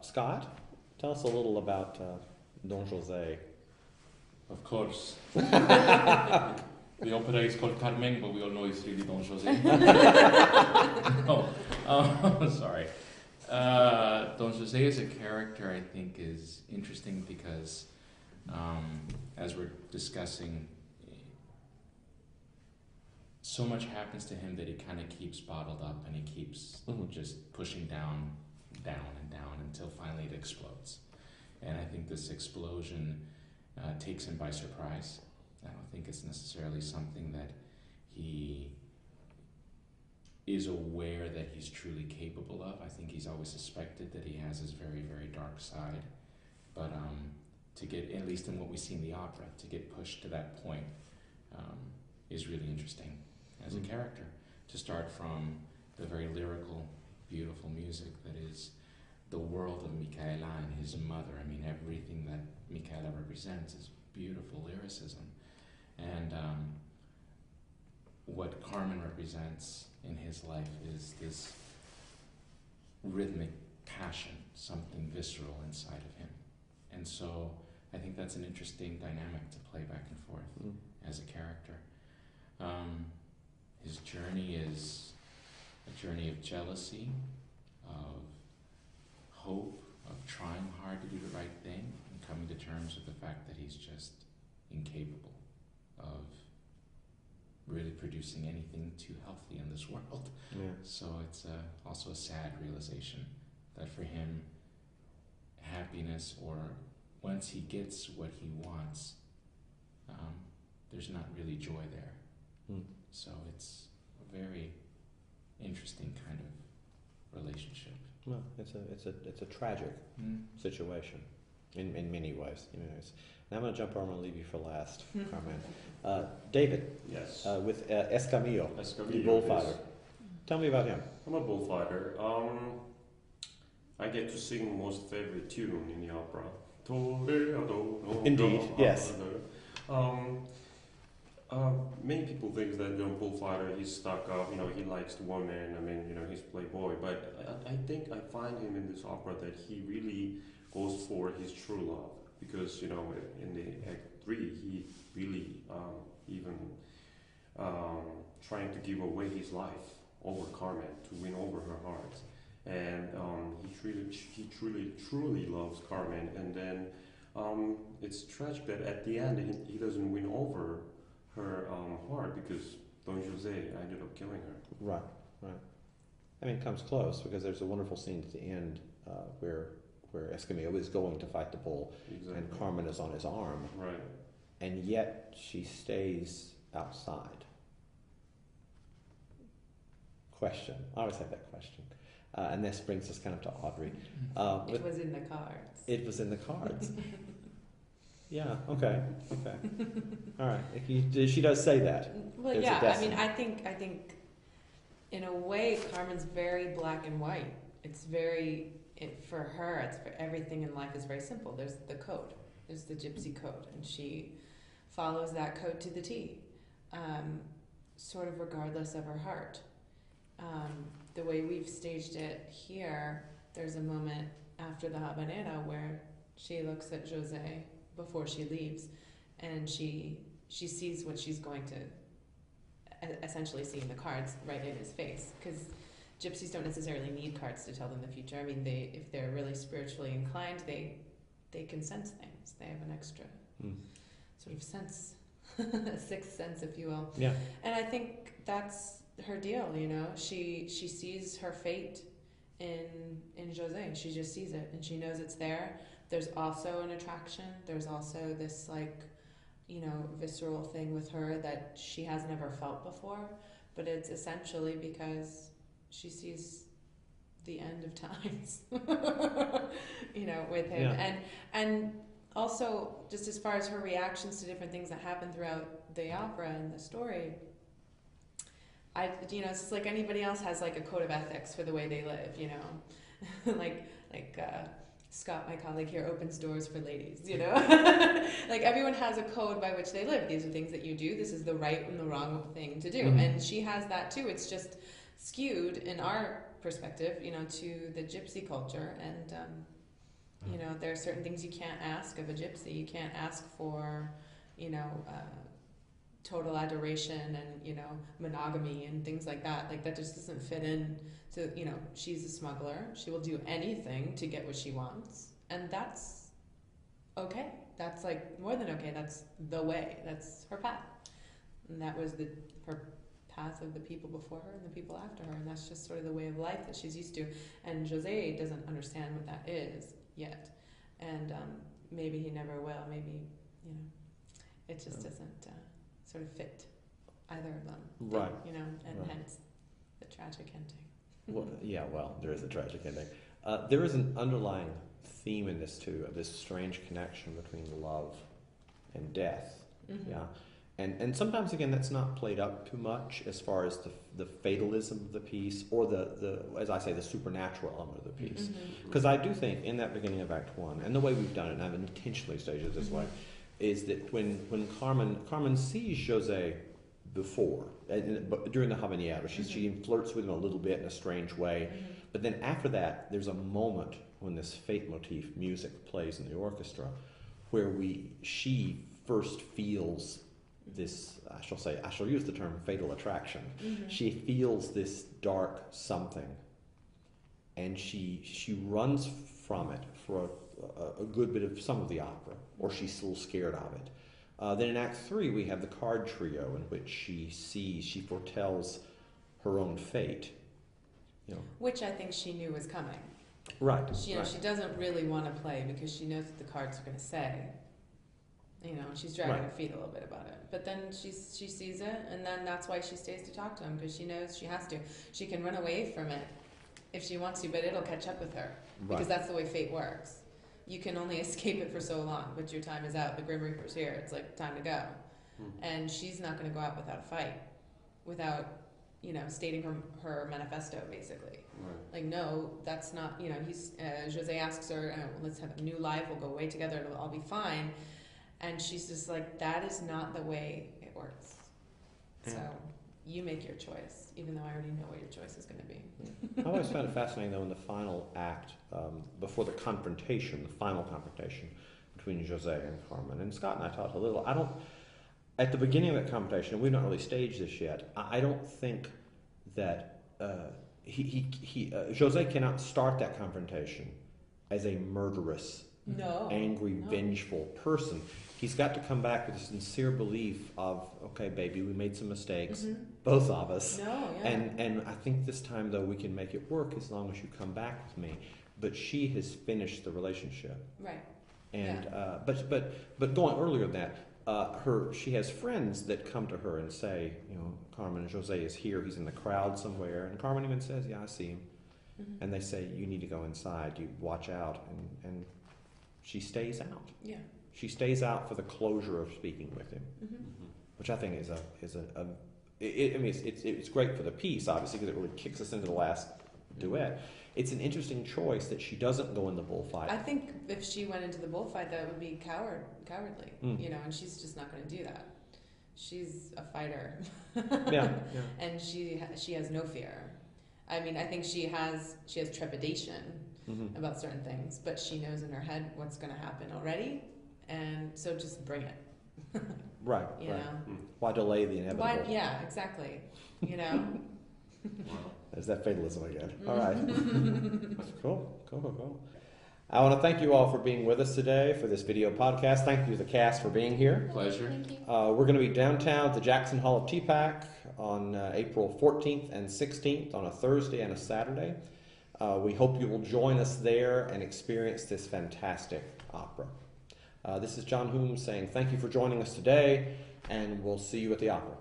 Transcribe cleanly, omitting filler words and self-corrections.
Scott, tell us a little about Don Jose. Of course. The opera is called Carmen, but we all know it's really Don Jose. No, sorry. Don Jose as a character, I think, is interesting because, as we're discussing, so much happens to him that he kind of keeps bottled up, and he keeps just pushing down and down until finally it explodes. And I think this explosion takes him by surprise. I don't think it's necessarily something that he is aware that he's truly capable of. I think he's always suspected that he has his very, very dark side. But to get, at least in what we see in the opera, to get pushed to that point is really interesting as a character. To start from the very lyrical, beautiful music that is the world of Micaela and his mother. I mean, everything that Micaela represents is beautiful lyricism. And what Carmen represents in his life is this rhythmic passion, something visceral inside of him. And so I think that's an interesting dynamic to play back and forth as a character. His journey is a journey of jealousy, of hope, of trying hard to do the right thing, and coming to terms with the fact that he's just incapable of really producing anything too healthy in this world. Yeah. So it's also a sad realization that for him, happiness, or once he gets what he wants, there's not really joy there. So it's a very interesting kind of relationship. Well, it's a tragic situation in many ways. Now I'm going to jump over and leave you for last, Carmen. David. Yes. With Escamillo, the bullfighter. Yes. Tell me about him. I'm a bullfighter. I get to sing most favorite tune in the opera. Indeed, yes. Many people think that the bullfighter, he's stuck up, he likes the woman, he's playboy, but I think I find him in this opera that he really goes for his true love, because, in the Act 3, he really even trying to give away his life over Carmen, to win over her heart. And he truly loves Carmen, and then it's tragic that at the end he doesn't win over her heart, because Don Jose ended up killing her. Right. I mean, it comes close, because there's a wonderful scene at the end where Escamillo is going to fight the bull, exactly, and Carmen is on his arm. Right. And yet she stays outside. Question. I always have that question. And this brings us kind of to Audrey. It was in the cards. It was in the cards. Yeah, okay. All right. She does say that. Well, There's yeah, I mean, I think in a way, Carmen's very black and white. It's for her, it's for everything in life is very simple. There's the code. There's the gypsy code, and she follows that code to the T, sort of regardless of her heart. The way we've staged it here, there's a moment after the habanera where she looks at Jose before she leaves, and she sees what she's going to essentially see in the cards right in his face, because gypsies don't necessarily need cards to tell them the future. I mean, if they're really spiritually inclined, they can sense things. They have an extra sort of sense, a sixth sense, if you will. Yeah. And I think that's her deal, She sees her fate in Jose. She just sees it, and she knows it's there. There's also an attraction. There's also this visceral thing with her that she has never felt before, but it's essentially because she sees the end of times, with him. Yeah. And also, just as far as her reactions to different things that happen throughout the opera and the story, it's just like anybody else has like a code of ethics for the way they live, like Scott, my colleague here, opens doors for ladies, like everyone has a code by which they live. These are things that you do. This is the right and the wrong thing to do. Mm-hmm. And she has that too. It's just skewed in our perspective, to the gypsy culture, and there are certain things you can't ask of a gypsy. You can't ask for, total adoration and monogamy and things like that. Like that just doesn't fit in to she's a smuggler. She will do anything to get what she wants, and that's okay. That's like more than okay. That's the way. That's her path, and that was her path of the people before her and the people after her, and that's just sort of the way of life that she's used to. And Jose doesn't understand what that is yet, and maybe he never will. Maybe it just doesn't sort of fit either of them, right? And right. hence the tragic ending. Well, there is a tragic ending. There is an underlying theme in this too, of this strange connection between love and death. Mm-hmm. Yeah. And sometimes, again, that's not played up too much as far as the fatalism of the piece or the as I say, the supernatural element of the piece. Because I do think in that beginning of Act 1, and the way we've done it, and I've intentionally staged it this way, is that when Carmen sees Jose before, but during the habanero, she flirts with him a little bit in a strange way, but then after that, there's a moment when this fate motif music plays in the orchestra, where she first feels this, I shall use the term fatal attraction. She feels this dark something, and she runs from it for a good bit of some of the opera, or she's still scared of it. Then in Act 3 we have the card trio in which she foretells her own fate. Which I think she knew was coming. Right. She doesn't really want to play because she knows what the cards are going to say. She's dragging her feet a little bit about it. But then she sees it, and then that's why she stays to talk to him, because she knows she has to. She can run away from it if she wants to, but it'll catch up with her. Right. Because that's the way fate works. You can only escape it for so long, but your time is out. The Grim Reaper's here. It's like time to go. And she's not going to go out without a fight, without, stating her manifesto, basically. Right. Like, no, that's not, Jose asks her, let's have a new life. We'll go away together. It'll all be fine. And she's just like, that is not the way it works. So you make your choice, even though I already know what your choice is going to be. I always found it fascinating, though, in the final act, before the final confrontation between Jose and Carmen. And Scott and I talked a little. At the beginning of that confrontation, and we've not really staged this yet, I don't think that Jose cannot start that confrontation as a murderous, angry, vengeful person. He's got to come back with a sincere belief of, okay, baby, we made some mistakes, both of us. And I think this time, though, we can make it work as long as you come back with me. But she has finished the relationship. Right. And but going earlier than that, she has friends that come to her and say, Carmen, Jose is here. He's in the crowd somewhere. And Carmen even says, yeah, I see him. And they say, you need to go inside. You watch out. And she stays out. Yeah. She stays out for the closure of speaking with him, which I think it's great for the piece, obviously, because it really kicks us into the last duet. It's an interesting choice that she doesn't go in the bullfight. I think if she went into the bullfight, that would be cowardly, and she's just not going to do that. She's a fighter, and she has no fear. I mean, I think she has trepidation about certain things, but she knows in her head what's going to happen already. And so just bring it. Right. You know? Why delay the inevitable? Yeah, exactly. There's that fatalism again. All right. Cool. I want to thank you all for being with us today for this video podcast. Thank you to the cast for being here. Pleasure. Thank you. We're going to be downtown at the Jackson Hall of TPAC on April 14th and 16th on a Thursday and a Saturday. We hope you will join us there and experience this fantastic opera. This is John Hoomes saying thank you for joining us today, and we'll see you at the opera.